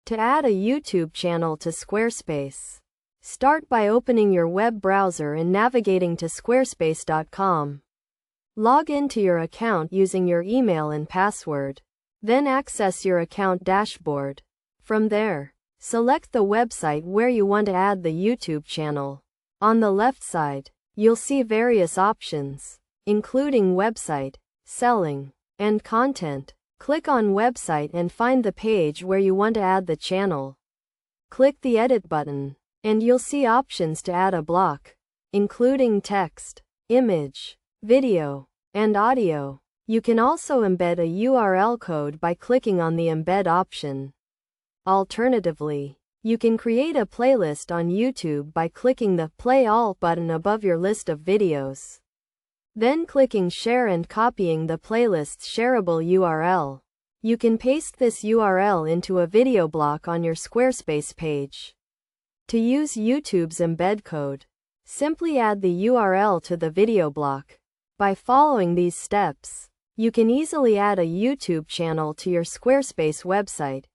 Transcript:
To add a YouTube channel to Squarespace, start by opening your web browser and navigating to squarespace.com. Log into your account using your email and password. Then access your account dashboard. From there, select the website where you want to add the YouTube channel. On the left side, you'll see various options, including website, selling, and content. Click on website and find the page where you want to add the channel. Click the edit button, and you'll see options to add a block, including text, image, video, and audio. You can also embed a URL code by clicking on the embed option. Alternatively, you can create a playlist on YouTube by clicking the Play All button above your list of videos. Then clicking Share and copying the playlist's shareable URL. You can paste this URL into a video block on your Squarespace page. To use YouTube's embed code, simply add the URL to the video block. By following these steps, you can easily add a YouTube channel to your Squarespace website.